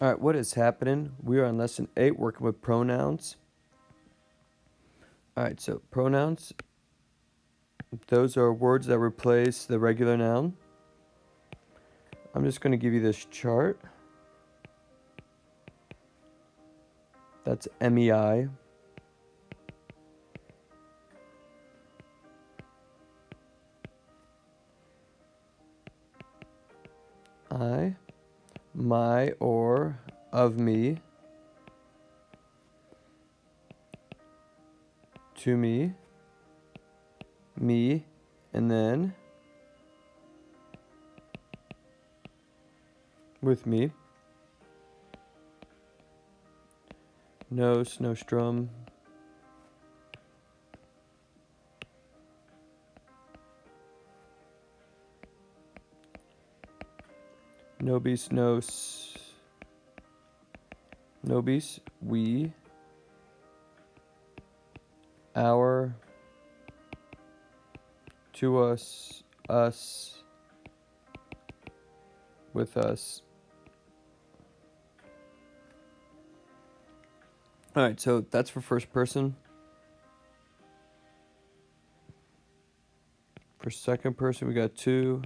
All right, what is happening? We are on lesson 8 working with pronouns. All right, so pronouns, those are words that replace the regular noun. I'm just going to give you this chart. That's MEI. I, my, or of me, to me, and then with me. Nos, nostrum. Nobis, nos. Nobis, we. Our. To us, us. With us. All right, so that's for first person. For second person, we got to,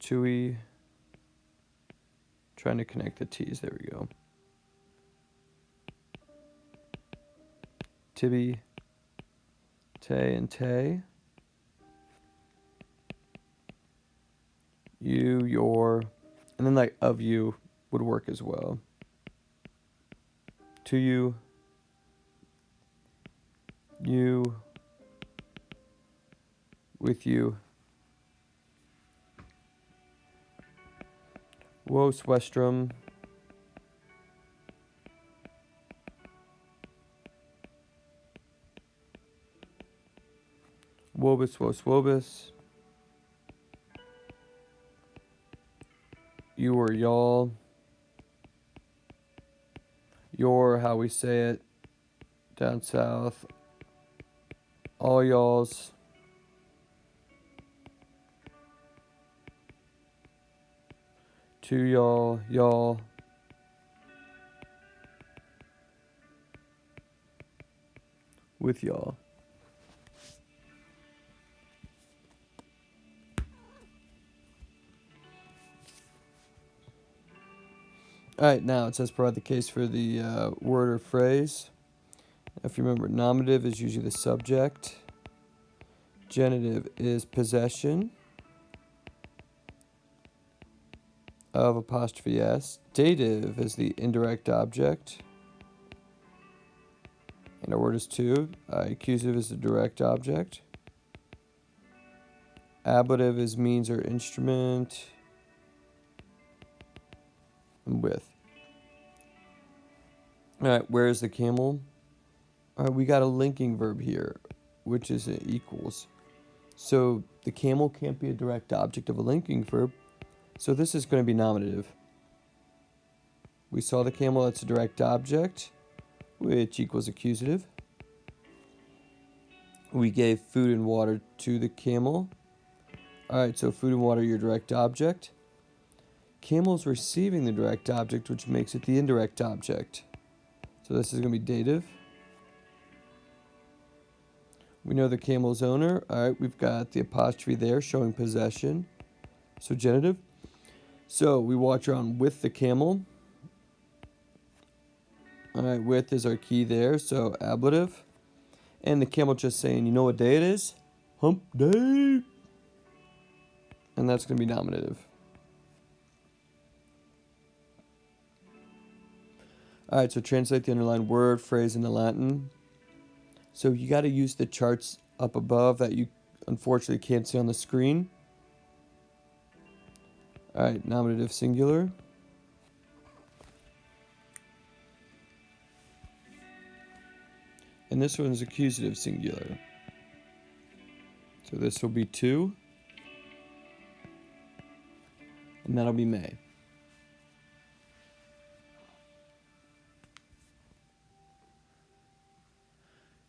tui. Trying to connect the T's, there we go. Tibby, te and te. You, your, and then like of you would work as well. To you, you, with you. Vos vestrum. Vobis, vos vobis. You or y'all. Your, how we say it down south. All y'alls. To y'all, y'all. With y'all. All right, now it says provide the case for the word or phrase. If you remember, nominative is usually the subject. Genitive is possession of apostrophe s. Dative is the indirect object. And our word is to. Accusative is the direct object. Ablative is means or instrument. And with. All right, where is the camel? All right, we got a linking verb here, which is equals. So the camel can't be a direct object of a linking verb. So this is going to be nominative. We saw the camel, that's a direct object, which equals accusative. We gave food and water to the camel. All right, so food and water, your direct object. Camel's receiving the direct object, which makes it the indirect object. So this is going to be dative. We know the camel's owner. All right, we've got the apostrophe there showing possession. So genitive. So we walked around with the camel. All right, with is our key there, so ablative. And the camel just saying, you know what day it is? Hump day. And that's going to be nominative. All right, so translate the underlined word, phrase into Latin. So you got to use the charts up above that you unfortunately can't see on the screen. All right, nominative singular. And this one is accusative singular. So this will be to. And that'll be may.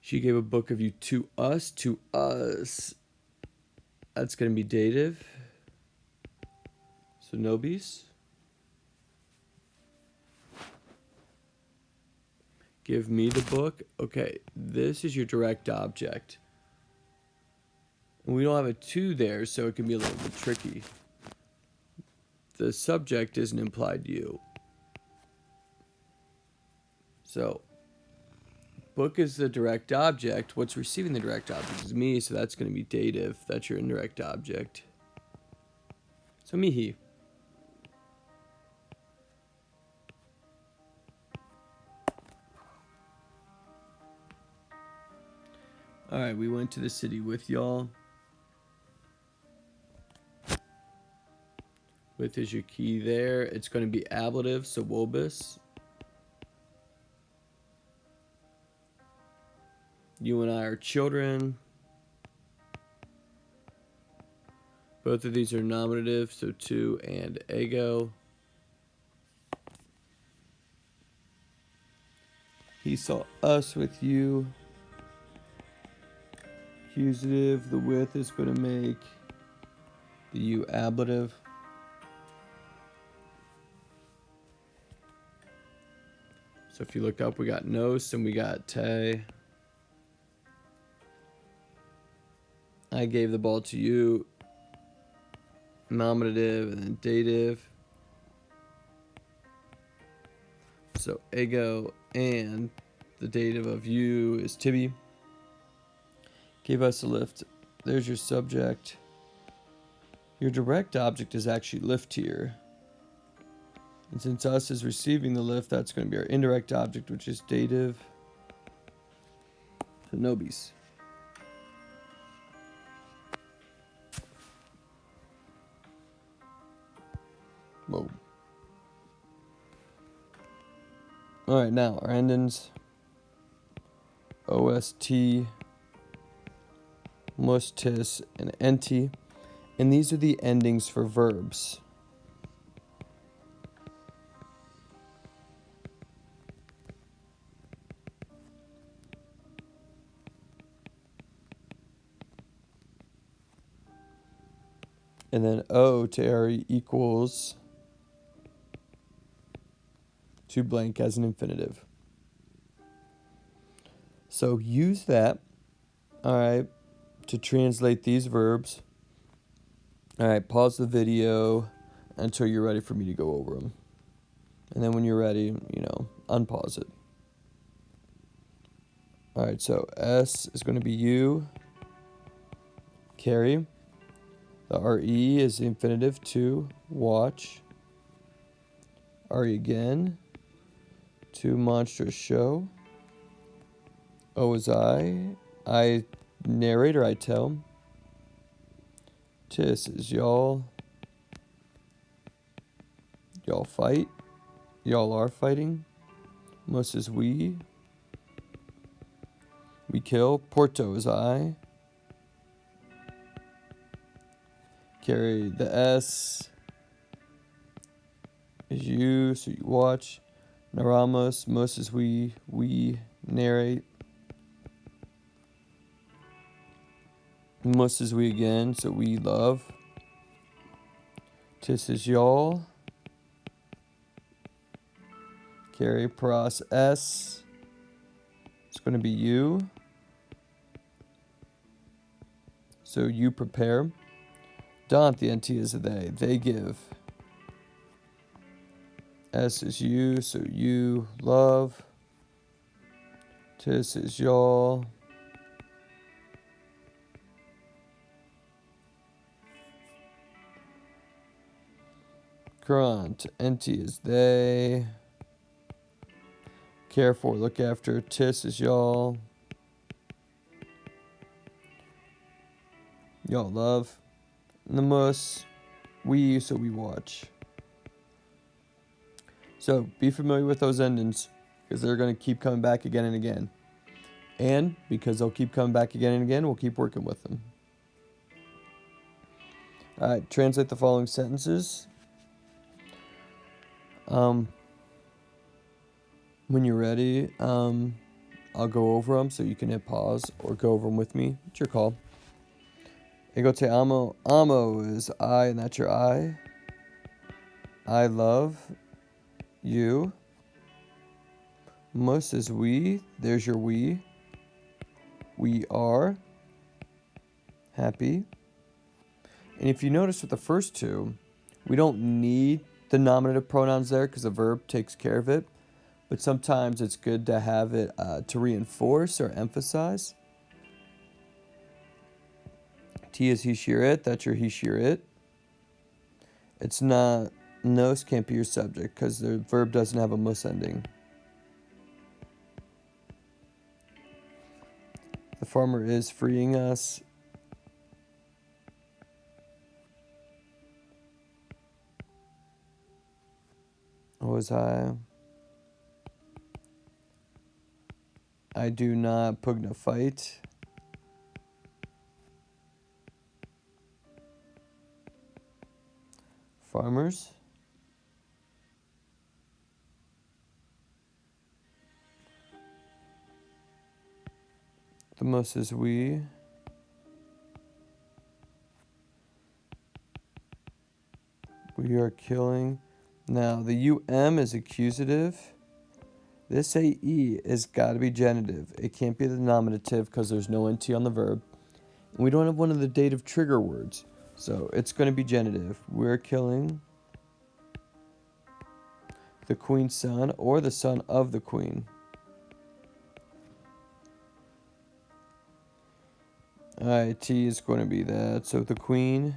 She gave a book of you to us. To us. That's going to be dative. So nobis. Give me the book. Okay, this is your direct object. And we don't have a to there, so it can be a little bit tricky. The subject is an implied you. So, book is the direct object. What's receiving the direct object is me, so that's going to be dative. That's your indirect object. So, me, he. Alright, we went to the city with y'all. With is your key there. It's going to be ablative, so wobus. You and I are children. Both of these are nominative, so to and ego. He saw us with you. Accusative, the with is going to make the you ablative. So if you look up, we got nos and we got te. I gave the ball to you. Nominative and then dative. So ego and the dative of you is Tibby. Gave us a lift. There's your subject. Your direct object is actually lift here. And since us is receiving the lift, that's going to be our indirect object, which is dative. So nobis. Whoa. Alright, now our endings. OST, mustis, and enti. And these are the endings for verbs. And then O to Ari equals to blank as an infinitive. So use that, all right, to translate these verbs. All right, pause the video until you're ready for me to go over them. And then when you're ready, unpause it. All right, so S is going to be you. Carry. The RE is the infinitive to watch. RE again. To monstrous show. O is I narrate or I tell. Tis is y'all. Y'all fight. Y'all are fighting. Mus is we. We kill. Porto is I. Carry the S is you, so you watch. Naramos, mus is we narrate. Mus is we again, so we love. Tis is y'all. Carry pros S. It's going to be you. So you prepare. Dant, the NT is a they. They give. S is you, so you love. Tis is y'all. Current, NT is they. Care for, look after. Tis is y'all. Y'all love. And the mus, we, so we watch. So be familiar with those endings because they're going to keep coming back again and again. And because they'll keep coming back again and again, we'll keep working with them. All right, translate the following sentences. When you're ready, I'll go over them so you can hit pause or go over them with me. It's your call. Ego te amo. Amo is I, and that's your I. I love you. Most is we. There's your we. We are happy. And if you notice with the first two, we don't need the nominative pronouns there because the verb takes care of it. But sometimes it's good to have it to reinforce or emphasize. T is he, she, or it. That's your he, she, or it. It's not, nos can't be your subject because the verb doesn't have a mus ending. The farmer is freeing us. Was I do not pugna fight. Farmers. The most is we. We are killing. Now, the UM is accusative. This AE has got to be genitive. It can't be the nominative because there's no NT on the verb. And we don't have one of the dative trigger words. So it's going to be genitive. We're killing the queen's son or the son of the queen. Alright, T is going to be that. So the queen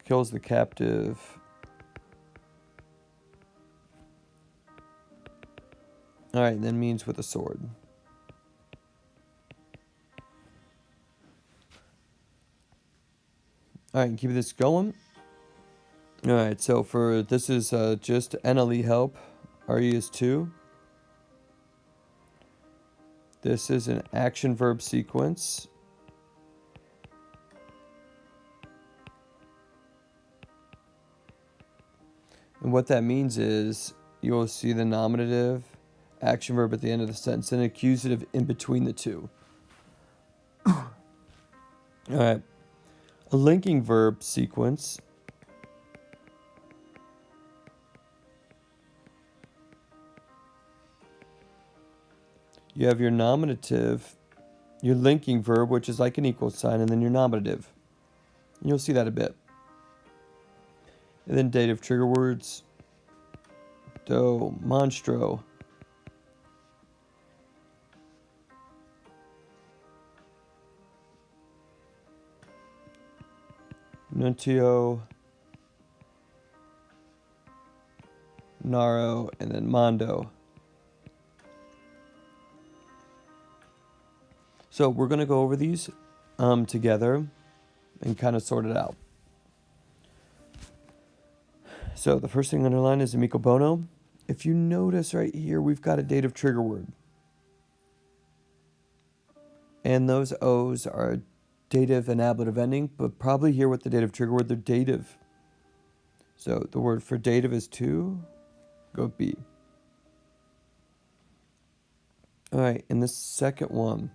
kills the captive. Alright, then means with a sword. Alright, keep this going. Alright, so for this is just NLE help. RE is 2. This is an action verb sequence. And what that means is you will see the nominative action verb at the end of the sentence and accusative in between the two. All right. A linking verb sequence. You have your nominative, your linking verb, which is like an equal sign, and then your nominative. And you'll see that a bit. And then dative trigger words. Do, monstro. Nuntio. Naro, and then mondo. So we're going to go over these together and kind of sort it out. So the first thing underlined is amico bono. If you notice right here, we've got a dative trigger word. And those O's are dative and ablative ending, but probably here with the dative trigger word, they're dative. So the word for dative is to, go B. All right, in the second one,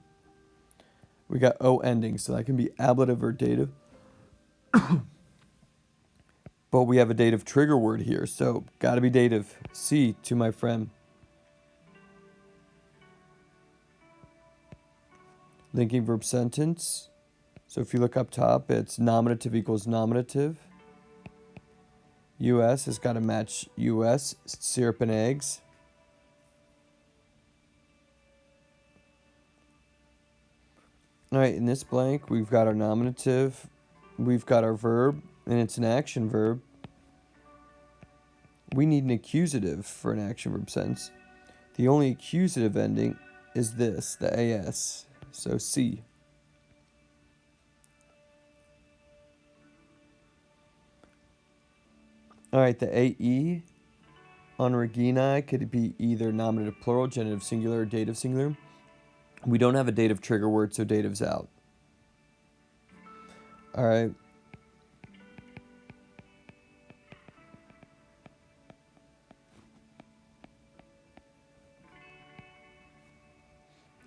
we got O ending, so that can be ablative or dative. But we have a dative trigger word here, so got to be dative. C, to my friend. Linking verb sentence. So if you look up top, it's nominative equals nominative. US has got to match US, syrup and eggs. All right, in this blank, we've got our nominative, we've got our verb, and it's an action verb. We need an accusative for an action verb sentence. The only accusative ending is this, the AS, so C. All right, the AE on Regina could be either nominative plural, genitive singular, or dative singular. We don't have a dative trigger word, so dative's out. All right.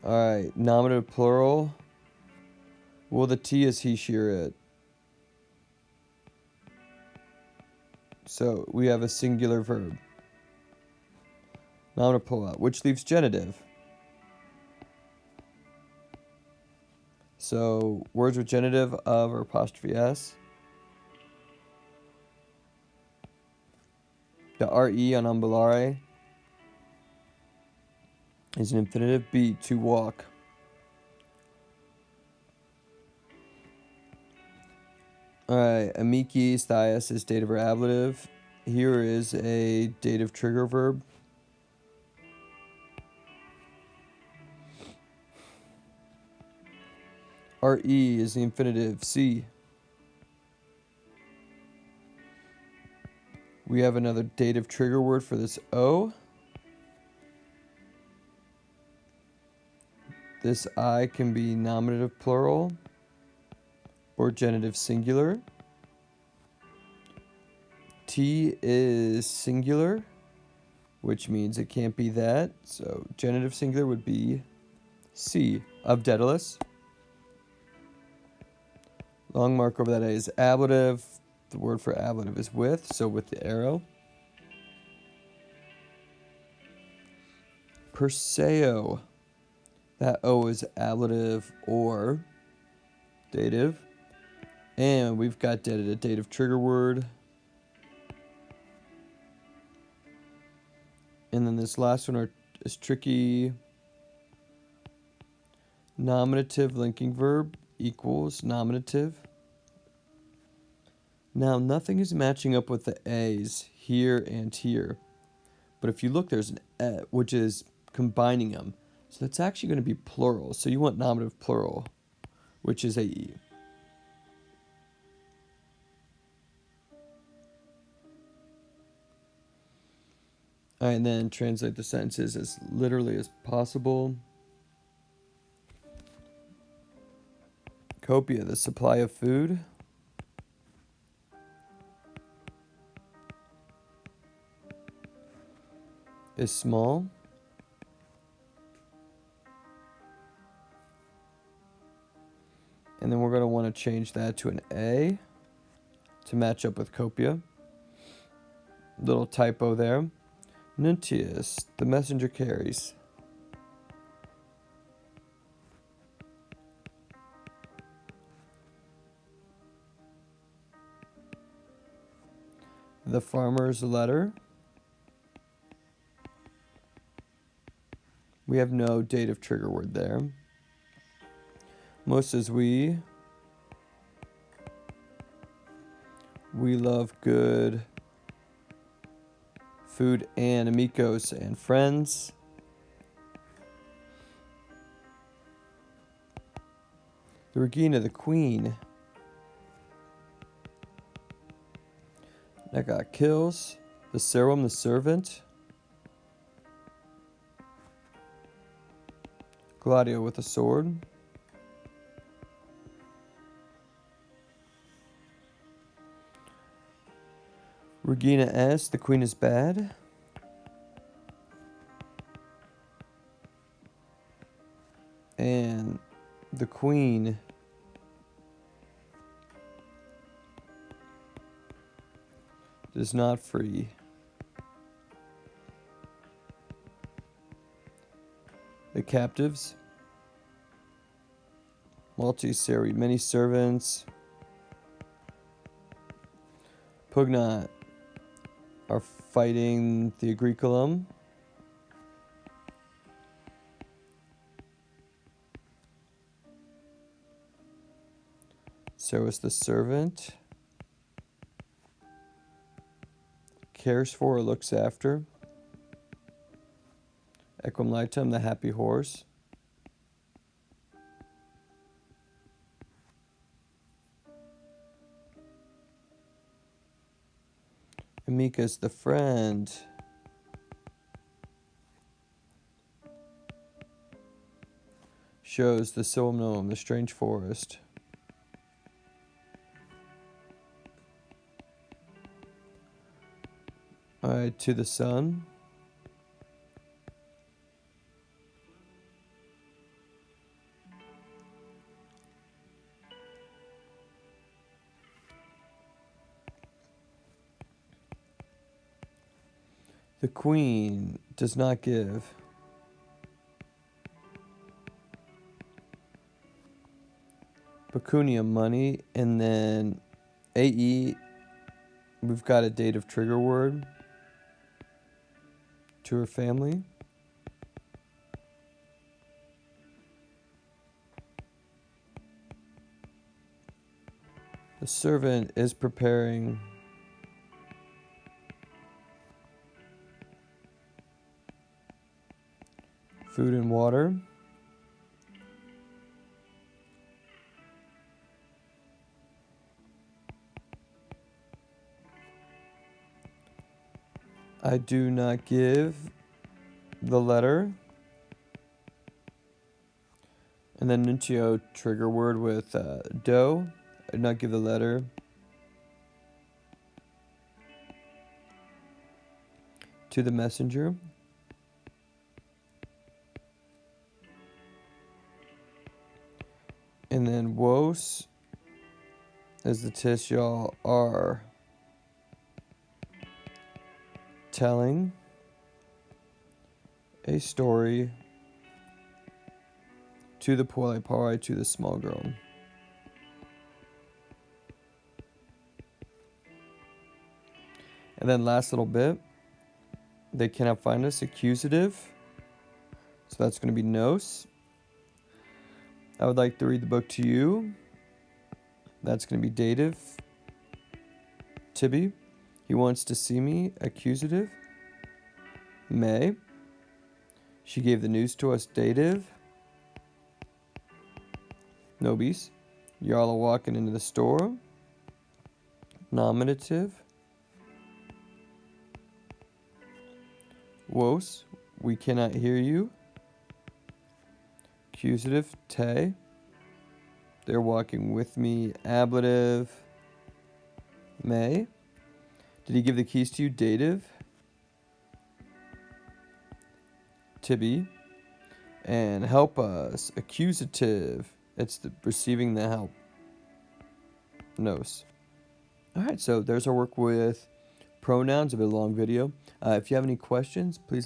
All right, nominative plural. Well, the T is he, she, or it. So we have a singular verb. Now I'm going to pull out, which leaves genitive. So words with genitive of or apostrophe s. The re on ambulare is an infinitive. B, to walk. Alright, amici, stias is dative or ablative. Here is a dative trigger verb. Re is the infinitive. C. We have another dative trigger word for this O. This I can be nominative plural or genitive singular. T is singular, which means it can't be that. So genitive singular would be C, of Daedalus. Long mark over that A is ablative. The word for ablative is with, so with the arrow. Perseo. That O is ablative or dative. And we've got a dative trigger word. And then this last one is tricky. Nominative linking verb equals nominative. Now, nothing is matching up with the A's here and here. But if you look, there's an E, which is combining them. So that's actually going to be plural. So you want nominative plural, which is AE. All right, and then translate the sentences as literally as possible. Copia, the supply of food. Is small. And then we're going to want to change that to an A to match up with copia. Little typo there. Nuntius, the messenger carries. The farmer's letter. We have no dative trigger word there. Most as we love good food and amigos and friends. The Regina, the queen. That got kills. The serum, the servant. Gladio with a sword. Regina S, the queen is bad. And the queen is not free. The captives. Multi-seri, many servants. Pugnat are fighting the Agriculum. So is the servant. Cares for or looks after. Equum laetum, the happy horse. Amicus, the friend. Shows the Silumnum, the strange forest. Alright, to the sun. The queen does not give. Pecunia, money. And then AE, we've got a dative trigger word to her family. The servant is preparing food and water. I do not give the letter. And then Nuncio, trigger word with do. I do not give the letter. To the messenger. And then wos, as the tis y'all are telling a story to the poorly pari, to the small girl. And then last little bit, they cannot find us, accusative. So that's going to be nos. I would like to read the book to you. That's going to be dative. Tibby. He wants to see me, accusative. May. She gave the news to us, dative. Nobis. Y'all are walking into the store. Nominative. Wos. We cannot hear you. Accusative. Te. They're walking with me. Ablative. May. Did he give the keys to you? Dative. Tibby. And help us. Accusative. It's the receiving the help. Nos. Alright, so there's our work with pronouns. A bit long video. If you have any questions, please let me know.